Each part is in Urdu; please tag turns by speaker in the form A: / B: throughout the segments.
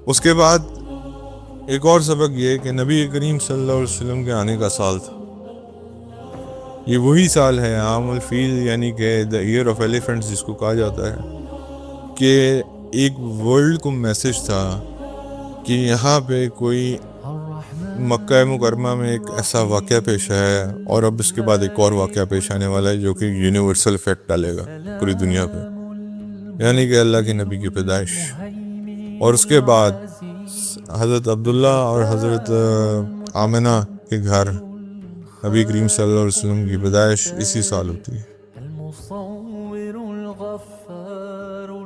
A: اس کے بعد ایک اور سبق یہ کہ نبی کریم صلی اللہ علیہ وسلم کے آنے کا سال تھا. یہ وہی سال ہے عام الفیل، یعنی کہ دا ایئر آف ایلیفنٹس جس کو کہا جاتا ہے، کہ ایک ورلڈ کو میسج تھا کہ یہاں پہ کوئی مکہ مکرمہ میں ایک ایسا واقعہ پیش ہے، اور اب اس کے بعد ایک اور واقعہ پیش آنے والا ہے جو کہ یونیورسل افیکٹ ڈالے گا پوری دنیا پہ، یعنی کہ اللہ کے نبی کی پیدائش. اور اس کے بعد حضرت عبداللہ اور حضرت آمنہ کے گھر نبی کریم صلی اللہ علیہ وسلم کی پیدائش اسی سال ہوتی ہے.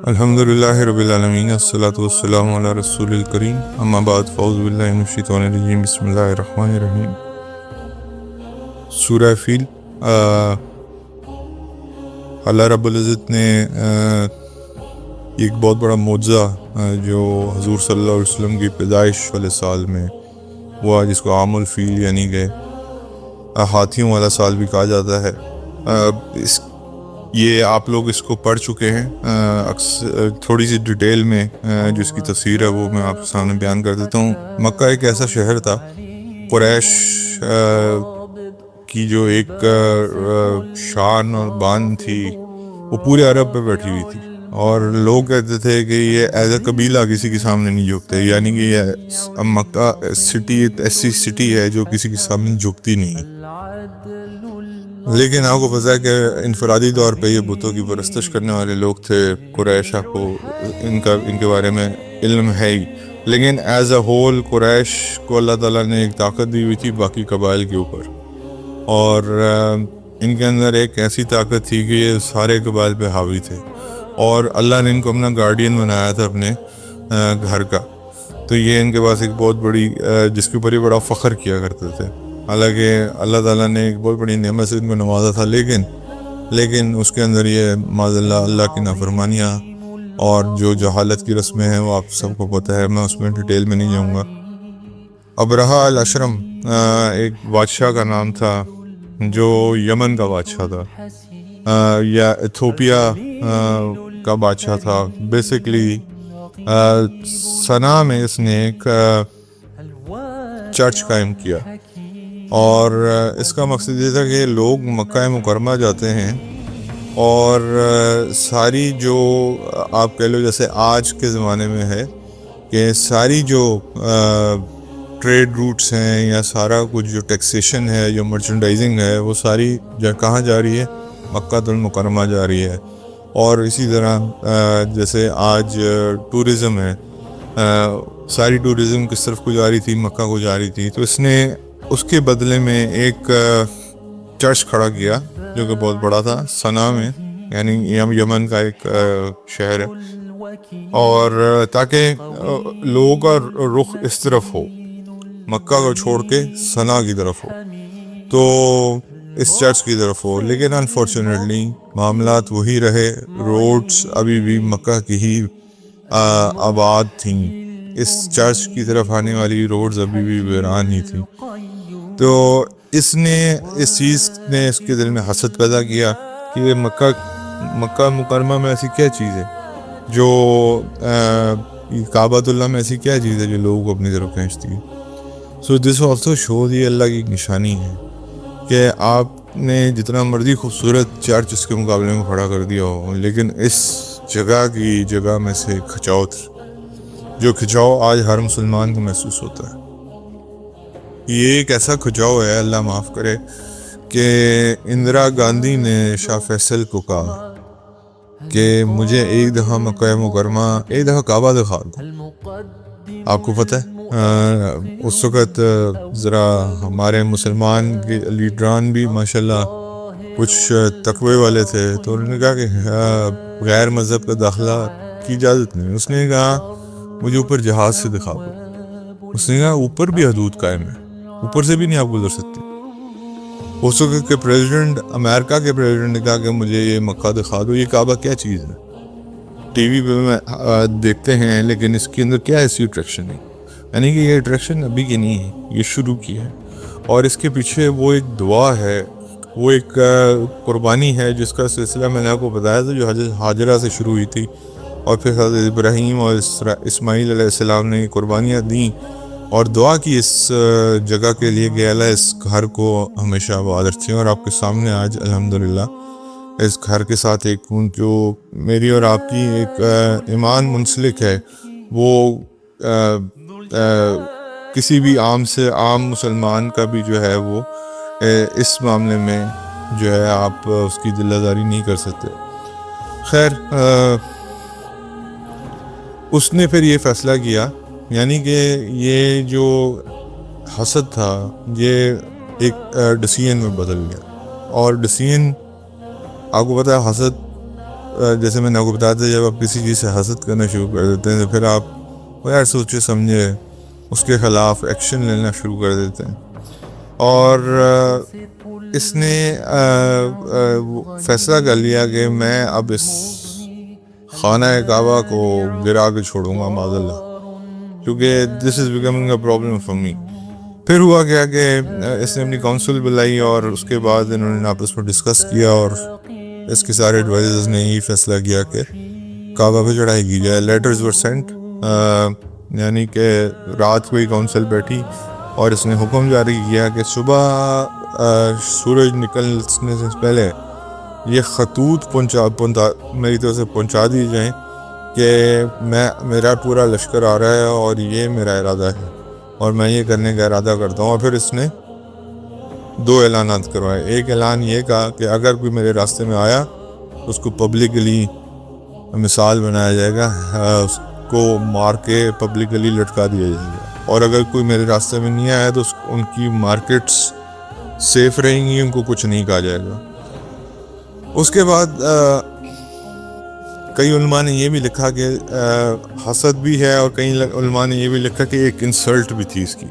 A: الحمدللہ رب العالمین، الصلاۃ والسلام علی رسول الکریم، اما بعد فاعوذ باللہ من الشیطان الرجیم، بسم اللہ الرحمن الرحیم. سورہ فیل، اللہ رب العزت نے ایک بہت بڑا معجزہ جو حضور صلی اللہ علیہ وسلم کی پیدائش والے سال میں ہوا، جس کو عام الفیل یعنی کہ ہاتھیوں والا سال بھی کہا جاتا ہے. یہ آپ لوگ اس کو پڑھ چکے ہیں. تھوڑی سی ڈیٹیل میں جو اس کی تفسیر ہے وہ میں آپ کے سامنے بیان کر دیتا ہوں. مکہ ایک ایسا شہر تھا، قریش کی جو ایک شان اور بان تھی وہ پورے عرب پہ بیٹھی ہوئی تھی، اور لوگ کہتے تھے کہ یہ ایز اے قبیلہ کسی کے سامنے نہیں جھکتے، یعنی کہ یہ مکہ سٹی ایسی سٹی ہے جو کسی کے سامنے جھکتی نہیں. لیکن آپ کو پتہ ہے کہ انفرادی طور پہ یہ بتوں کی پرستش کرنے والے لوگ تھے قریش، آپ کو ان کے بارے میں علم ہے ہی، لیکن ایز اے ہول قریش کو اللہ تعالیٰ نے ایک طاقت دی ہوئی تھی باقی قبائل کے اوپر، اور ان کے اندر ایک ایسی طاقت تھی کہ یہ سارے قبائل پہ حاوی تھے، اور اللہ نے ان کو اپنا گارڈین بنایا تھا اپنے گھر کا. تو یہ ان کے پاس ایک بہت بڑی جس کے اوپر یہ بڑا فخر کیا کرتے تھے. حالانکہ اللہ تعالیٰ نے ایک بہت بڑی نعمت سے ان کو نوازا تھا، لیکن اس کے اندر یہ معاذ اللہ کی نافرمانیاں اور جو جہالت کی رسمیں ہیں وہ آپ سب کو پتہ ہے، میں اس میں ڈیٹیل میں نہیں جاؤں گا. ابرہہ الاشرم ایک بادشاہ کا نام تھا جو یمن کا بادشاہ تھا، یا ایتھوپیا کا بادشاہ تھا. بیسیکلی صنعاء میں اس نے ایک چرچ قائم کیا، اور اس کا مقصد یہ تھا کہ لوگ مکہ مکرمہ جاتے ہیں، اور ساری جو آپ کہہ لو جیسے آج کے زمانے میں ہے کہ ساری جو ٹریڈ روٹس ہیں یا سارا کچھ جو ٹیکسیشن ہے، جو مرچنڈائزنگ ہے، وہ ساری کہاں جا رہی ہے؟ مکہ المکرمہ جا رہی ہے. اور اسی طرح جیسے آج ٹورزم ہے، ساری ٹورزم کس طرف کو جا رہی تھی؟ مکہ کو جا رہی تھی. تو اس نے اس کے بدلے میں ایک چرچ کھڑا کیا جو کہ بہت بڑا تھا صنعاء میں، یعنی یمن کا ایک شہر ہے، اور تاکہ لوگوں کا رخ اس طرف ہو، مکہ کو چھوڑ کے صنعاء کی طرف ہو، تو اس چرچ کی طرف ہو. لیکن انفارچونیٹلی معاملات وہی رہے، روڈز ابھی بھی مکہ کی ہی آباد تھیں، اس چرچ کی طرف آنے والی روڈز ابھی بھی ویران ہی تھیں. تو اس چیز نے اس کے دل میں حسد پیدا کیا کہ یہ مکہ مکرمہ میں ایسی کیا چیز ہے جو کعبۃ اللہ میں ایسی کیا چیز ہے جو لوگوں کو اپنی طرف کھینچتی ہے. سو دس آلسو شوز، یہ اللہ کی ایک نشانی ہے کہ آپ نے جتنا مرضی خوبصورت چرچ اس کے مقابلے میں کھڑا کر دیا ہو، لیکن اس جگہ میں سے کھچاؤ آج ہر مسلمان کو محسوس ہوتا ہے. یہ ایک ایسا کھچاؤ ہے، اللہ معاف کرے، کہ اندرا گاندھی نے شاہ فیصل کو کہا کہ مجھے ایک دفعہ مکہ مکرمہ، ایک دفعہ کعبہ دکھا دو. آپ کو پتہ ہے اس وقت ذرا ہمارے مسلمان کے لیڈران بھی ماشاءاللہ کچھ تقوی والے تھے، تو انہوں نے کہا کہ غیر مذہب کا داخلہ کی اجازت نہیں. اس نے کہا مجھے اوپر جہاز سے دکھا دو. اس نے کہا اوپر بھی حدود قائم ہے، اوپر سے بھی نہیں آپ گزر سکتے. اس وقت کے پریزیڈنٹ، امریکہ کے پریزیڈنٹ نے کہا کہ مجھے یہ مکہ دکھا دو، یہ کعبہ کیا چیز ہے؟ ٹی وی پہ میں دیکھتے ہیں، لیکن اس کے اندر کیا ایسی اٹریکشن ہے؟ یعنی کہ یہ اٹریکشن ابھی کی نہیں ہے، یہ شروع کی ہے، اور اس کے پیچھے وہ ایک دعا ہے، وہ ایک قربانی ہے جس کا سلسلہ میں نے آپ کو بتایا تھا جو حضرت ہاجرہ سے شروع ہوئی تھی. اور پھر حضرت ابراہیم اور اسماعیل علیہ السلام نے قربانیاں دیں اور دعا کی اس جگہ کے لیے کہ اللہ اس گھر کو ہمیشہ آباد رکھے. اور آپ کے سامنے آج الحمدللہ اس گھر کے ساتھ ایک جو میری اور آپ کی ایک ایمان منسلک ہے، وہ کسی بھی عام مسلمان کا بھی جو ہے وہ اس معاملے میں جو ہے آپ اس کی دل آزاری نہیں کر سکتے. خیر، اس نے پھر یہ فیصلہ کیا، یعنی کہ یہ جو حسد تھا یہ ایک ڈسیژن میں بدل گیا. اور ڈسیژن آپ کو پتہ ہے، حسد جیسے میں نے آپ کو بتایا تھا، جب آپ کسی چیز سے حسد کرنا شروع کر دیتے ہیں تو پھر آپ بغیر سوچے سمجھے اس کے خلاف ایکشن لینا شروع کر دیتے ہیں. اور اس نے فیصلہ کر لیا کہ میں اب اس خانہ کعبہ کو گرا کے چھوڑوں گا معاذ اللہ، کیونکہ this is becoming a problem for me. پھر ہوا کیا کہ اس نے اپنی کونسل بلائی اور اس کے بعد انہوں نے آپس میں ڈسکس کیا، اور اس کے سارے ایڈوائزرز نے یہی فیصلہ کیا کہ کعبہ پہ چڑھائی کی جائے. لیٹرز ور سینٹ، یعنی کہ رات کو ہی کونسل بیٹھی اور اس نے حکم جاری کیا کہ صبح سورج نکلنے سے پہلے یہ خطوط میری طرف سے پہنچا دی جائیں کہ میرا پورا لشکر آ رہا ہے اور یہ میرا ارادہ ہے اور میں یہ کرنے کا ارادہ کرتا ہوں. اور پھر اس نے 2 اعلانات کروائے. ایک اعلان یہ کہا کہ اگر کوئی میرے راستے میں آیا تو اس کو پبلکلی مثال بنایا جائے گا، اس کو مار کے پبلکلی لٹکا دیا جائے گا. اور اگر کوئی میرے راستے میں نہیں آیا تو ان کی مارکیٹس سیف رہیں گی، ان کو کچھ نہیں کہا جائے گا. اس کے بعد کئی علماء نے یہ بھی لکھا کہ حسد بھی ہے، اور کئی علماء نے یہ بھی لکھا کہ ایک انسلٹ بھی تھی اس کی،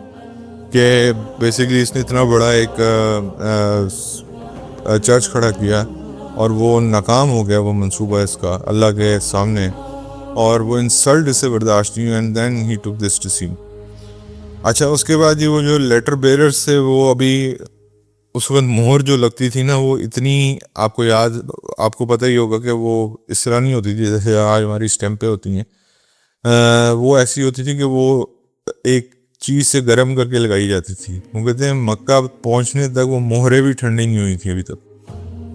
A: کہ بیسیکلی اس نے اتنا بڑا ایک چرچ کھڑا کیا اور وہ ناکام ہو گیا وہ منصوبہ اس کا اللہ کے سامنے، اور وہ انسلٹ اسے برداشت نہیں، and then he tick this decision. اچھا، اس کے بعد یہ وہ جو لیٹر بیررز تھے، وہ ابھی اس وقت مہر جو لگتی تھی نا، وہ اتنی آپ کو پتہ ہی ہوگا کہ وہ اس طرح نہیں ہوتی تھی جیسے آج ہماری اسٹیمپیں ہوتی ہیں. وہ ایسی ہوتی تھی کہ وہ ایک چیز سے گرم کر کے لگائی جاتی تھی. وہ کہتے ہیں مکہ پہنچنے تک وہ مہریں بھی ٹھنڈی نہیں ہوئی تھیں ابھی تک،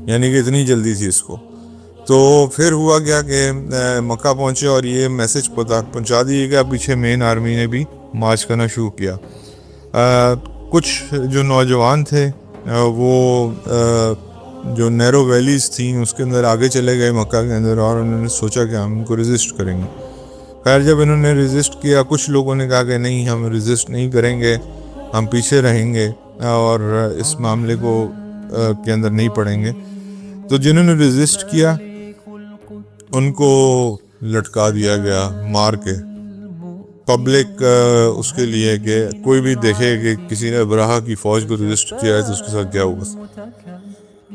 A: یعنی کہ اتنی جلدی تھی اس کو. تو پھر ہوا کیا کہ مکہ پہنچے اور یہ میسج پہنچا دیے گا. پیچھے مین آرمی نے بھی مارچ کرنا شروع کیا. کچھ جو نوجوان تھے وہ جو نیرو ویلیز تھیں اس کے اندر آگے چلے گئے مکہ کے اندر، اور انہوں نے سوچا کہ ہم ان کو ریزسٹ کریں گے. خیر، جب انہوں نے ریزسٹ کیا، کچھ لوگوں نے کہا کہ نہیں، ہم ریزسٹ نہیں کریں گے، ہم پیچھے رہیں گے اور اس معاملے کو کے اندر نہیں پڑیں گے. تو جنہوں نے ریزسٹ کیا ان کو لٹکا دیا گیا مار کے، پبلک اس کے لیے کہ کوئی بھی دیکھے کہ کسی نے ابراہہ کی فوج کو ریزسٹ کیا ہے تو اس کے ساتھ کیا ہوگا.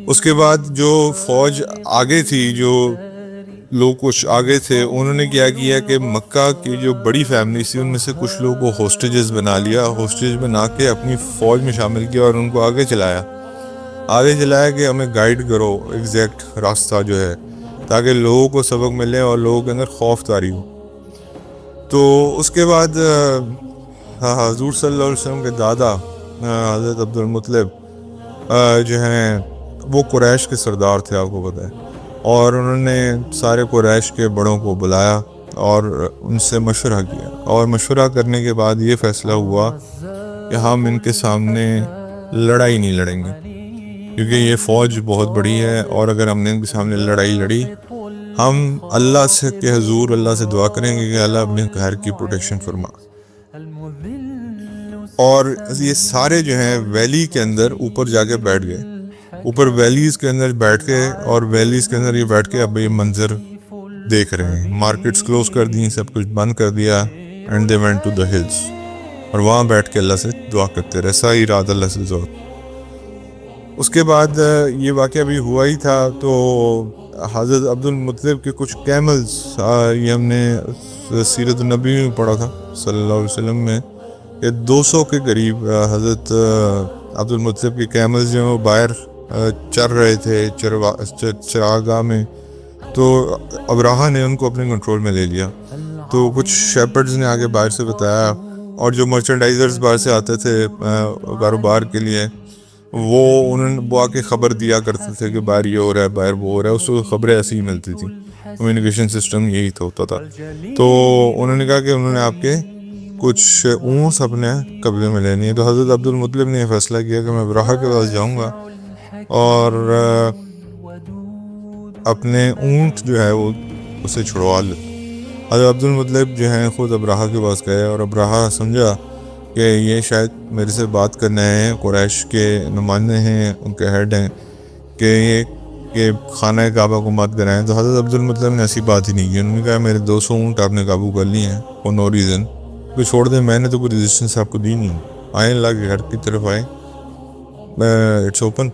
A: اس کے بعد جو فوج آگے تھی، جو لوگ کچھ آگے تھے، انہوں نے کیا کیا کہ مکہ کی جو بڑی فیملی تھی ان میں سے کچھ لوگوں کو ہوسٹیجز بنا لیا، ہوسٹیج بنا کے اپنی فوج میں شامل کیا اور ان کو آگے چلایا کہ ہمیں گائیڈ کرو ایگزیکٹ راستہ جو ہے، تاکہ لوگوں کو سبق ملے اور لوگوں کے اندر خوف طاری ہو. تو اس کے بعد حضور صلی اللہ علیہ وسلم کے دادا حضرت عبد المطلب جو ہیں وہ قریش کے سردار تھے، آپ کو پتہ ہے، اور انہوں نے سارے قریش کے بڑوں کو بلایا اور ان سے مشورہ کیا، اور مشورہ کرنے کے بعد یہ فیصلہ ہوا کہ ہم ان کے سامنے لڑائی نہیں لڑیں گے، کیونکہ یہ فوج بہت بڑی ہے، اور اگر ہم نے ان کے سامنے لڑائی لڑی، ہم اللہ سے کہ حضور اللہ سے دعا کریں گے کہ اللہ اپنے گھر کی پروٹیکشن فرما. اور یہ سارے جو ہیں ویلی کے اندر اوپر جا کے بیٹھ گئے، اوپر ویلیز کے اندر بیٹھ کے، اور ویلیز کے اندر یہ بیٹھ کے اب یہ منظر دیکھ رہے ہیں. مارکیٹس کلوز کر دی، سب کچھ بند کر دیا، and they went to the hills, اور وہاں بیٹھ کے اللہ سے دعا کرتے رہے، ساری رات اللہ سے دعا. اس کے بعد یہ واقعہ بھی ہوا ہی تھا. تو حضرت عبد المطلب کے کچھ کیملز، یہ ہم نے سیرت النبی میں پڑھا تھا صلی اللہ علیہ وسلم میں، کہ 200 کے قریب حضرت عبد المطلب کے کیملز جو ہیں وہ باہر چر رہے تھے چراگاہ میں، تو ابراہا نے ان کو اپنے کنٹرول میں لے لیا. تو کچھ شیپرڈز نے آگے باہر سے بتایا, اور جو مرچنڈائزرز باہر سے آتے تھے کاروبار کے لیے, وہ آ کے خبر دیا کرتے تھے کہ باہر یہ ہو رہا ہے, باہر وہ ہو رہا ہے. اس کو خبریں ایسی ہی ملتی تھیں, کمیونیکیشن سسٹم یہی ہوتا تھا. تو انہوں نے کہا کہ انہوں نے آپ کے کچھ اونٹس اپنے قبضے میں لینی ہے. تو حضرت عبد المطلب نے یہ فیصلہ کیا کہ میں ابراہا کے پاس جاؤں گا اور اپنے اونٹ جو ہے وہ اسے چھڑوا لے. حضرت عبد المطلب جو ہیں خود ابراہا کے پاس گئے, اور ابراہا سمجھا کہ یہ شاید میرے سے بات کرنے آئے ہیں, قریش کے نمائندے ہیں, ان کے ہیڈ ہیں, کہ خانہ کعبہ کو مت کرائیں. تو حضرت عبد المطلب نے ایسی بات ہی نہیں کی. انہوں نے کہا میرے 200 اونٹ آپ نے قابو کر لیے ہیں فور نو ریزن, کوئی چھوڑ دیں, میں نے تو کوئی ریزسٹنس آپ کو دی نہیں. آئیں اللہ کے گھر کی طرف آئیں, اٹس اوپن.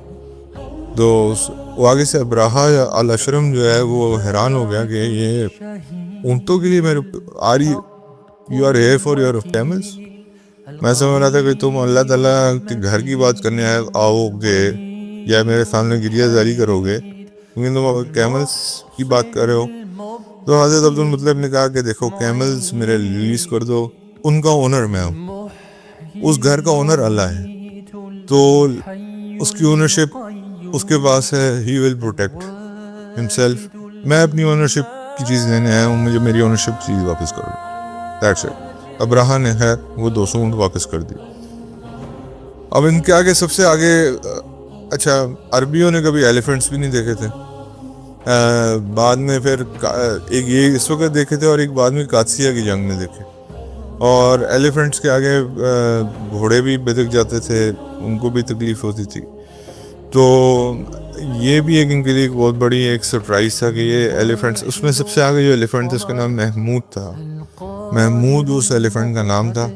A: تو وہ آگے سے ابراہا الاشرم جو ہے وہ حیران ہو گیا کہ یہ اونٹوں کے لیے میرے آ رہی, you are here for your camels. میں سمجھ رہا تھا کہ تم اللہ تعالیٰ کے گھر کی بات کرنے آؤ گے یا میرے سامنے گریہ زاری کرو گے, کیونکہ تم کیملز کی بات کر رہے ہو. تو حضرت عبد المطلب نے کہا کہ دیکھو کیملز میرے ریلیز کر دو, ان کا اونر میں ہوں, اس گھر کا اونر اللہ ہے, تو اس کی اونرشپ اس کے پاس ہے, ہی ول پروٹیکٹ ہمسیلف. میں اپنی اونرشپ کی چیز لینے آیا ہوں, مجھے میری اونرشپ چیز واپس کرو. That's it. ابراہا نے ہے وہ 200 اونٹ واپس کر دی. اب ان کے آگے سب سے آگے, اچھا عربیوں نے کبھی ایلیفنٹس بھی نہیں دیکھے تھے, بعد میں پھر ایک یہ اس وقت دیکھے تھے, اور ایک بعد میں قادسیہ کی جنگ میں دیکھے. اور ایلیفنٹس کے آگے گھوڑے بھی بدک جاتے تھے, ان کو بھی تکلیف ہوتی تھی. تو یہ بھی ایک ان کے لیے ایک بہت بڑی ایک سرپرائز تھا کہ یہ ایلیفنٹس, اس میں سب سے آگے جو ایلیفنٹ تھا اس کا نام محمود تھا. محمود اس ایلیفنٹ کا نام تھا.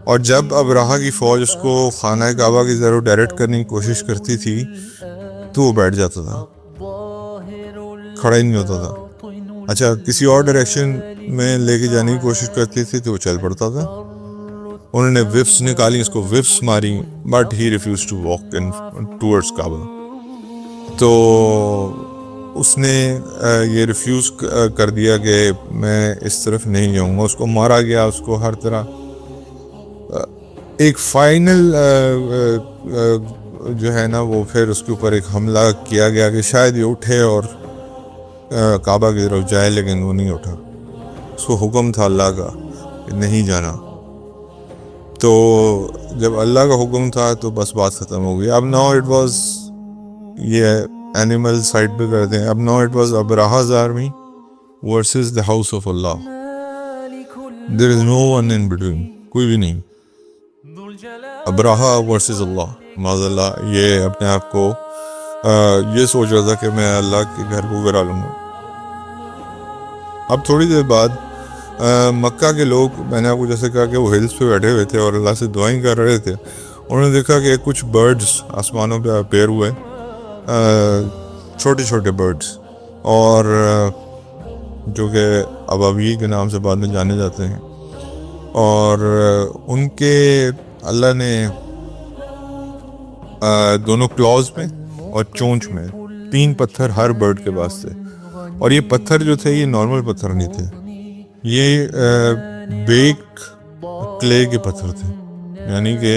A: اور جب ابراہا کی فوج اس کو خانہ کعبہ کی طرف ڈائریکٹ کرنے کی کوشش کرتی تھی تو وہ بیٹھ جاتا تھا, کھڑا ہی نہیں ہوتا تھا. اچھا کسی اور ڈائریکشن میں لے کے جانے کی کوشش کرتی تھی تو وہ چل پڑتا تھا. انہوں نے وفس نکالی, اس کو وفس ماری, but he refuse to walk towards Kaaba. تو اس نے یہ ریفیوز کر دیا کہ میں اس طرف نہیں جاؤں گا. اس کو مارا گیا, اس کو ہر طرح. ایک فائنل جو ہے نا وہ پھر اس کے اوپر ایک حملہ کیا گیا کہ شاید یہ اٹھے اور کعبہ کی طرف جائے, لیکن وہ نہیں اٹھا. اس کو حکم تھا اللہ کا کہ نہیں جانا. تو جب اللہ کا حکم تھا تو بس بات ختم ہو گئی. اب ناؤ اٹ واز, یہ اینیمل سائڈ پہ کرتے ہیں, اب now it was Abraha's army versus the house of Allah. There is no one in between, کوئی بھی نہیں. ابراہا ورسز اللہ, معاذ اللہ. یہ اپنے آپ کو یہ سوچ رہا تھا کہ میں اللہ کے گھر کو گرا لوں گا. اب تھوڑی دیر بعد مکہ کے لوگ, میں نے آپ کو جیسے کہا کہ وہ ہلز پہ بیٹھے ہوئے تھے اور اللہ سے دعائیں کر رہے تھے, انہوں نے دیکھا کہ کچھ برڈز آسمانوں پہ اپیئر ہوئے, چھوٹے چھوٹے برڈز, اور جو کہ ابابیل کے نام سے بعد میں جانے جاتے ہیں. اور ان کے اللہ نے دونوں کلاوز میں اور چونچ میں 3 پتھر ہر برڈ کے پاس تھے. اور یہ پتھر جو تھے یہ نارمل پتھر نہیں تھے, یہ بیک کلے کے پتھر تھے, یعنی کہ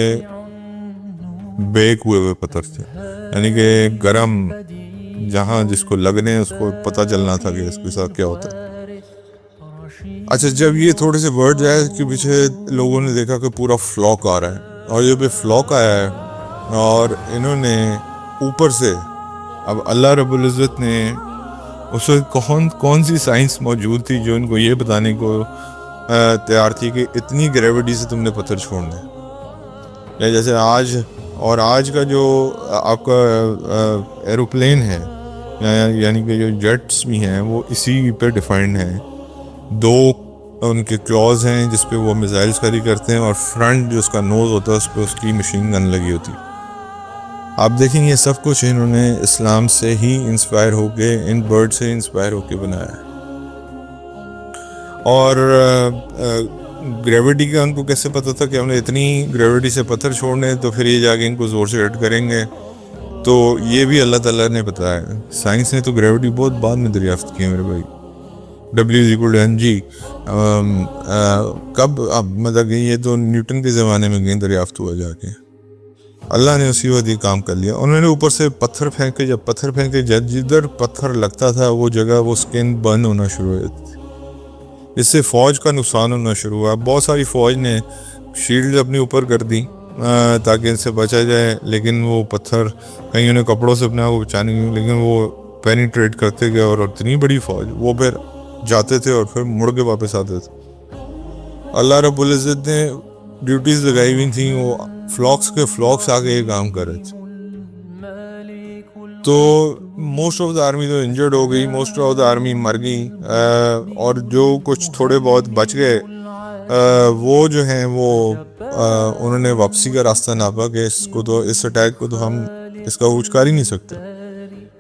A: بیک ہوئے پتھر تھے, یعنی کہ گرم, جہاں جس کو لگنے اس کو پتہ چلنا تھا کہ اس کے ساتھ کیا ہوتا ہے. اچھا جب یہ تھوڑے سے برڈ جائے اس کے پیچھے لوگوں نے دیکھا کہ پورا فلاک آ رہا ہے, اور یہ بھی فلاک آیا ہے, اور انہوں نے اوپر سے, اب اللہ رب العزت نے اس وقت کون سی سائنس موجود تھی جو ان کو یہ بتانے کو تیار تھی کہ اتنی گریوٹی سے تم نے پتھر چھوڑنا ہے. یا جیسے آج کا جو آپ کا ایروپلین ہے, یعنی کہ جو جیٹس بھی ہیں وہ اسی پہ ڈیفائنڈ ہیں. 2 ان کے کلاوز ہیں جس پہ وہ میزائلز کیری کرتے ہیں, اور فرنٹ جو اس کا نوز ہوتا ہے اس پہ اس کی مشین گن لگی ہوتی. آپ دیکھیں یہ سب کچھ انہوں نے اسلام سے ہی انسپائر ہو کے, ان برڈ سے انسپائر ہو کے بنایا ہے. اور گریوٹی کا ان کو کیسے پتہ تھا کہ ہم نے اتنی گریوٹی سے پتھر چھوڑنے, تو پھر یہ جا کے ان کو زور سے ہٹ کریں گے تو یہ بھی اللہ تعالیٰ نے بتایا ہے. سائنس نے تو گریوٹی بہت بعد میں دریافت کی ہے میرے بھائی. W=mg کب اب مطلب کہ یہ تو نیوٹن کے زمانے میں کہیں دریافت ہوا جا کے. اللہ نے اسی وقت یہ کام کر لیا. انہوں نے اوپر سے پتھر پھینکے, جب پتھر پھینکے جدھر پتھر لگتا تھا وہ جگہ وہ سکن برن ہونا شروع ہو جاتی تھی. اس سے فوج کا نقصان ہونا شروع ہوا. بہت ساری فوج نے شیلڈ اپنے اوپر کر دی تاکہ ان سے بچا جائے, لیکن وہ پتھر کہیں انہیں کپڑوں سے اپنے آپ کو بچانے کی, لیکن وہ پینیٹریٹ کرتے گئے اور اتنی بڑی فوج وہ پھر جاتے تھے اور پھر مڑ کے واپس آتے تھے. اللہ رب العزت نے ڈیوٹیز لگائی ہوئی تھیں, وہ فلاکس آ کے یہ کام کر رہے تھے. تو موسٹ آف دا آرمی تو انجرڈ ہو گئی, موسٹ آف دا آرمی مر گئی, اور جو کچھ تھوڑے بہت بچ گئے وہ جو ہیں وہ انہوں نے واپسی کا راستہ ناپا کہ اس اٹیک کو تو ہم اس کا کچھ کر ہی نہیں سکتے.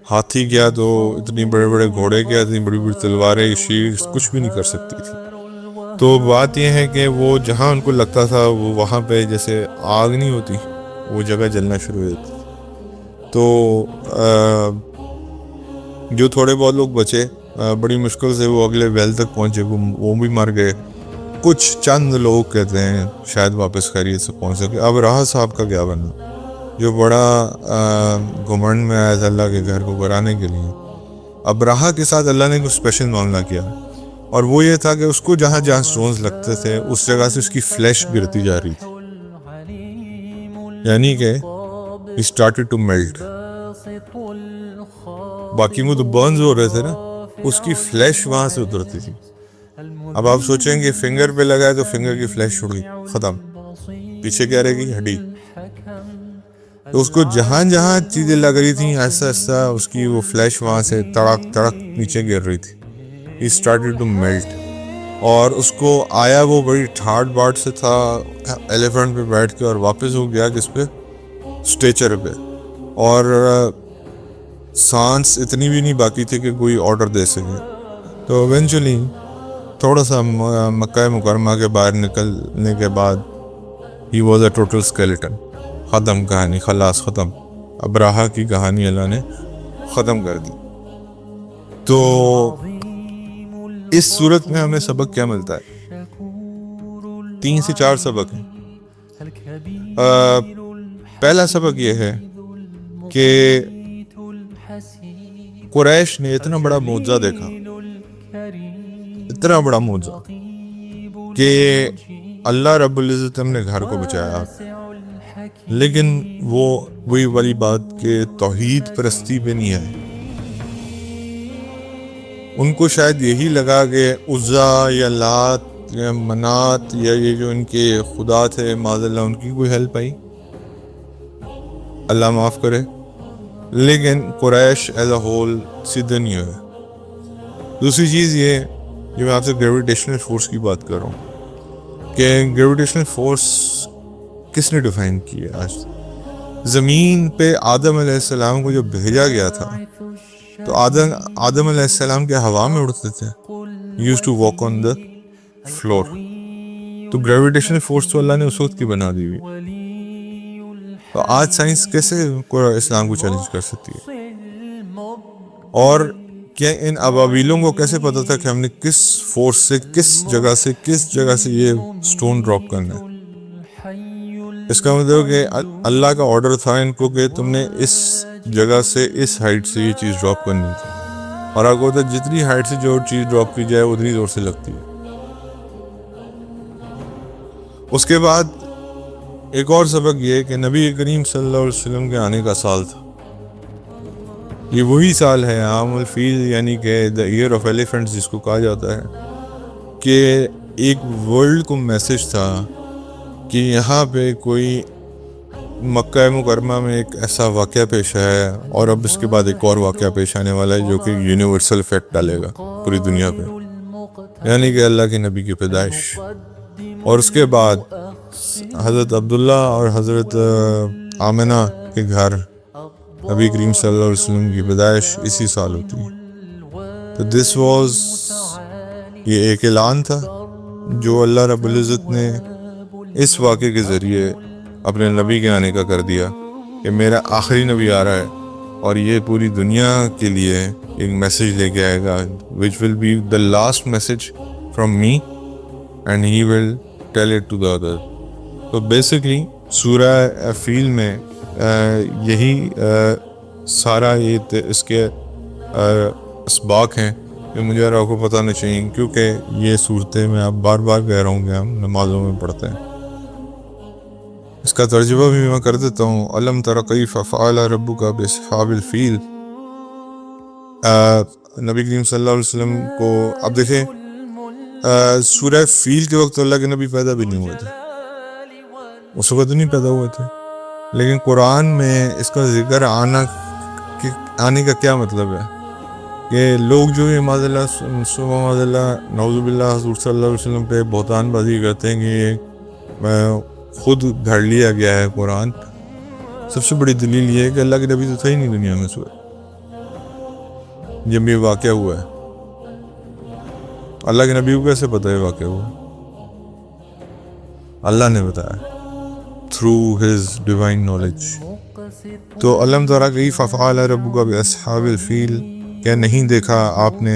A: ہاتھی کیا تو اتنی بڑے بڑے گھوڑے کیا, اتنی بڑی بڑی تلواریں شیلڈ کچھ بھی نہیں کر سکتی تھی. تو بات یہ ہے کہ وہ جہاں ان کو لگتا تھا وہ وہاں پہ جیسے آگ نہیں ہوتی وہ جگہ جلنا شروع ہو جاتی. تو جو تھوڑے بہت لوگ بچے بڑی مشکل سے وہ اگلے ویل تک پہنچے, وہ بھی مر گئے. کچھ چند لوگ کہتے ہیں شاید واپس خیریت سے پہنچ سکے. اب راہ صاحب کا کیا بننا, جو بڑا گھمنڈ میں آیا تھا اللہ کے گھر کو برانے کے لیے. اب راہ کے ساتھ اللہ نے کچھ اسپیشل معاملہ کیا, اور وہ یہ تھا کہ اس کو جہاں جہاں سٹونز لگتے تھے اس جگہ سے اس کی فلیش گرتی جا رہی تھی, یعنی کہ he started to melt. باقی وہ تو برنز ہو رہے تھے نا, اس کی فلیش وہاں سے اترتی تھی. اب آپ سوچیں کہ فنگر پہ لگا ہے تو فنگر کی فلیش چھوڑ گئی, ختم, پیچھے کیا رہے گی, ہڈی. تو اس کو جہاں جہاں چیزیں لگ رہی تھیں ایسا ایسا اس کی وہ فلیش وہاں سے تڑک تڑک نیچے گر رہی تھی. He started to melt. اور اس کو آیا وہ بڑی ٹھاٹ باٹ سے تھا ایلیفنٹ پہ بیٹھ کے, اور واپس ہو گیا کس پہ, اسٹیچر پہ. اور سانس اتنی بھی نہیں باقی تھی کہ کوئی آرڈر دے سکے. تو ایونچولی تھوڑا سا مکہ مکرمہ کے باہر نکلنے کے بعد he was a total skeleton. ختم کہانی, خلاص ختم. اب راہ کی کہانی اللہ نے ختم کر دی. تو اس صورت میں ہمیں سبق کیا ملتا ہے؟ 3 سے 4 سبق ہیں. پہلا سبق یہ ہے کہ قریش نے اتنا بڑا معجزہ دیکھا, اتنا بڑا معجزہ کہ اللہ رب العزت نے گھر کو بچایا, لیکن وہ وہی والی بات کہ توحید پرستی پہ نہیں ہے. ان کو شاید یہی لگا کہ عزا یا لات یا منات یا یہ جو ان کے خدا تھے معاذ اللہ ان کی کوئی ہیلپ آئی, اللہ معاف کرے. لیکن قریش ایز اے ہول سیدھے نہیں ہوئے. دوسری چیز یہ جو میں آپ سے گریویٹیشنل فورس کی بات کر رہا ہوں کہ گریویٹیشنل فورس کس نے ڈیفائن کی ہے؟ آج زمین پہ آدم علیہ السلام کو جو بھیجا گیا تھا تو آدم علیہ السلام کے ہوا میں اڑتے تھے, used to walk on the floor. تو گریویٹیشنل فورس تو اللہ نے اس وقت کی بنا دی ہوئی. تو آج سائنس کیسے اسلام کو چیلنج کر سکتی ہے؟ اور کیا ان ابابیلوں کو کیسے پتا تھا کہ ہم نے کس فورس سے کس جگہ سے یہ سٹون ڈراپ کرنا ہے؟ اس کا مطلب کہ اللہ کا آرڈر تھا ان کو کہ تم نے اس جگہ سے اس ہائٹ سے یہ چیز ڈراپ کرنی تھی, اور آپ کو ہوتا ہے جتنی ہائٹ سے جو چیز ڈراپ کی جائے اتنی زور سے لگتی ہے. اس کے بعد ایک اور سبق یہ کہ نبی کریم صلی اللہ علیہ وسلم کے آنے کا سال تھا. یہ وہی سال ہے عام الفیل, یعنی کہ دا ایئر آف ایلیفنٹس جس کو کہا جاتا ہے, کہ ایک ورلڈ کو میسج تھا کہ یہاں پہ کوئی مکہ مکرمہ میں ایک ایسا واقعہ پیش ہے, اور اب اس کے بعد ایک اور واقعہ پیش آنے والا ہے جو کہ یونیورسل افیکٹ ڈالے گا پوری دنیا پہ, یعنی کہ اللہ کے نبی کی پیدائش. اور اس کے بعد حضرت عبداللہ اور حضرت آمنہ کے گھر نبی کریم صلی اللہ علیہ وسلم کی پیدائش اسی سال ہوتی ہے. تو دس واز, یہ ایک اعلان تھا جو اللہ رب العزت نے اس واقعے کے ذریعے اپنے نبی کے آنے کا کر دیا کہ میرا آخری نبی آ رہا ہے اور یہ پوری دنیا کے لیے ایک میسیج لے کے آئے گا which will be the last message from me and he will tell it to the others. تو بیسکلی سورہ فیل میں یہی سارا یہ اس کے اسباق ہیں کہ مجھے اور آپ کو پتہ نہیں چاہیے، کیونکہ یہ صورتیں میں آپ بار بار کہہ رہا ہوں کہ ہم نمازوں میں پڑھتے ہیں. اس کا ترجمہ بھی میں کر دیتا ہوں. الم تر کیف فعل ربک باصحاب الفیل. نبی کریم صلی اللہ علیہ وسلم کو اب دیکھیں سورہ فیل کے وقت اللہ کے نبی پیدا بھی نہیں ہوئے تھے، اس وقت نہیں پیدا ہوئے تھے، لیکن قرآن میں اس کا ذکر آنے کا کیا مطلب ہے کہ لوگ جو یہ معاذ اللہ نعوذ باللہ حضور صلی اللہ علیہ وسلم پہ بہتان بازی کرتے ہیں کہ یہ خود گھڑ لیا گیا ہے قرآن. سب سے بڑی دلیل یہ ہے کہ اللہ کے نبی تو تھا ہی نہیں دنیا میں سوئے جب یہ واقعہ ہوا ہے. اللہ کے نبی کو کیسے پتہ ہے واقعہ ہوا؟ اللہ نے بتایا through his divine knowledge. تو علم ترى کیف فعل ربک باصحاب الفیل، کیا نہیں دیکھا آپ نے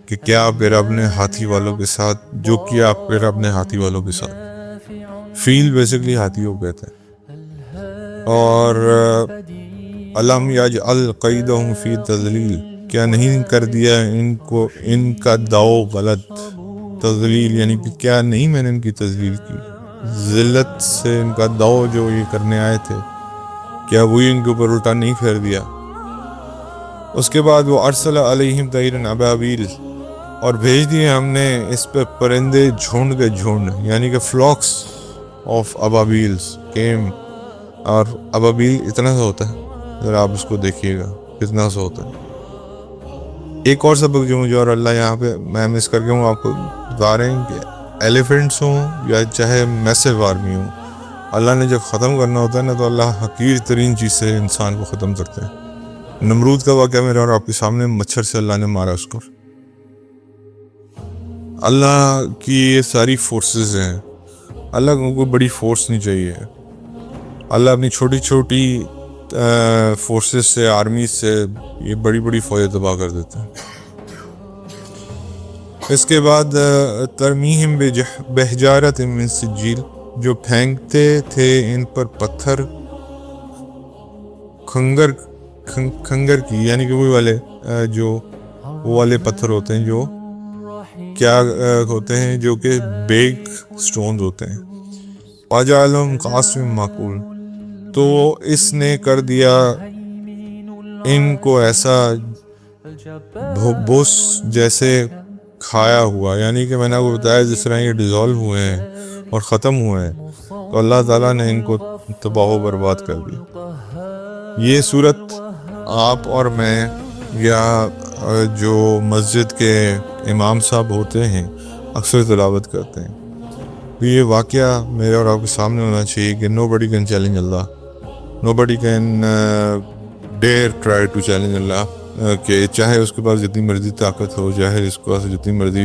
A: کہ کیا آپ کے رب نے ہاتھی والوں کے ساتھ جو کیا آپ کے رب نے ہاتھی والوں کے ساتھ. فیل بیسکلی ہاتھی ہو کہتے ہیں. اور علم یجعل قیدہم فی تضلیل، کیا نہیں کر دیا ان کو ان کا داؤ غلط. تضلیل یعنی کہ کیا نہیں میں نے ان کی تضلیل کی، ذلت سے ان کا داؤ جو یہ کرنے آئے تھے کیا وہی ان کے اوپر الٹا نہیں پھیر دیا. اس کے بعد وہ ارسل علیہم طیرا ابابیل، اور بھیج دیے ہم نے اس پہ پرندے جھنڈ کے جھنڈ، یعنی کہ فلاکس آف ابابیلز کیم. اور ابابیل اتنا سا ہوتا ہے، ذرا آپ اس کو دیکھیے گا کتنا سا ہوتا ہے. ایک اور سبق جو مجھے اور اللہ یہاں پہ میں مس کر کے ہوں آپ کو بتا رہے ہیں کہ ایلیفنٹس ہوں یا چاہے میسو آرمی ہوں، اللہ نے جب ختم کرنا ہوتا ہے نا تو اللہ حقیر ترین چیز سے انسان کو ختم کرتے ہیں. نمرود کا واقعہ میرا اور آپ کے سامنے، مچھر سے اللہ نے مارا اس کو. اللہ کی یہ ساری فورسز ہیں، اللہ کو کوئی بڑی فورس نہیں چاہیے. اللہ اپنی چھوٹی چھوٹی فورسز سے، آرمی سے یہ بڑی بڑی فوجیں تباہ کر دیتے ہیں. اس کے بعد ترمیہم بحجارۃ من سجیل، جو پھینکتے تھے ان پر پتھر کھنگر کی، یعنی کہ وہ والے جو وہ والے پتھر ہوتے ہیں جو کیا ہوتے ہیں، جو کہ بیگ سٹونز ہوتے ہیں. وجعلہم قاسم معقول، تو اس نے کر دیا ان کو ایسا بوس جیسے کھایا ہوا، یعنی کہ میں نے آپ کو بتایا جس طرح یہ ڈیزالو ہوئے ہیں اور ختم ہوئے ہیں تو اللہ تعالیٰ نے ان کو تباہ و برباد کر دی. یہ صورت آپ اور میں یا جو مسجد کے امام صاحب ہوتے ہیں اکثر تلاوت کرتے ہیں. تو یہ واقعہ میرے اور آپ کے سامنے ہونا چاہیے کہ nobody can challenge Allah, nobody can dare try to challenge Allah. کہ چاہے اس کے پاس جتنی مرضی طاقت ہو، چاہے اس کے پاس جتنی مرضی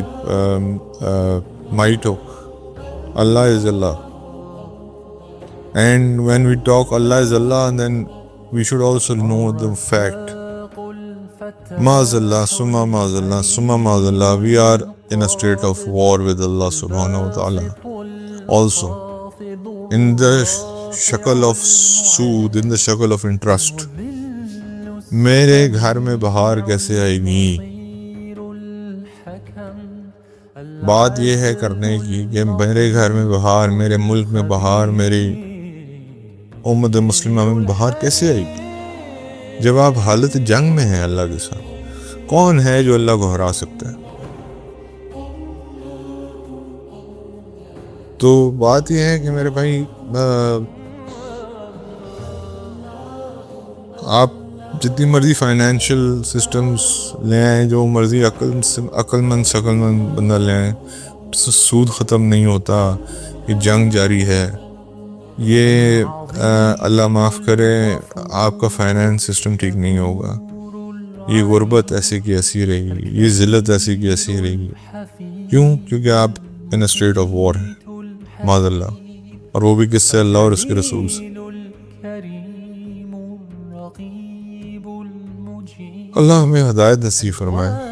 A: might who, Allah is Allah. And when we talk Allah is Allah, then we should also know the fact Ma'azallah, summa ma'azallah, summa ma'azallah, we are in a state of war with Allah subhanahu wa ta'ala. Also, in the shakal of sood, in the shakal of interest. میرے گھر میں بہار کیسے آئے گی؟ بات یہ ہے کرنے کی کہ میرے گھر میں بہار، میرے ملک میں بہار، میری امت مسلمہ میں بہار کیسے آئے گی جب آپ حالت جنگ میں ہیں اللہ کے ساتھ؟ کون ہے جو اللہ کو ہرا سکتا ہے؟ تو بات یہ ہے کہ میرے بھائی آپ جتنی مرضی فائنینشیل سسٹمز لے آئیں، جو مرضی عقل مند بندہ لے آئیں، سود ختم نہیں ہوتا، یہ جنگ جاری ہے. یہ اللہ معاف کرے آپ کا فائنینس سسٹم ٹھیک نہیں ہوگا، یہ غربت ایسی کی ایسی رہے گی، یہ ذلت ایسی کی ایسی رہے گی. کیوں؟ کیونکہ آپ ان اے اسٹیٹ آف وار ہیں معاذ اللہ، اور وہ بھی کس سے؟ اللہ اور اس کے رسول سے. اللہ ہمیں ہدایت نصیب فرمائے.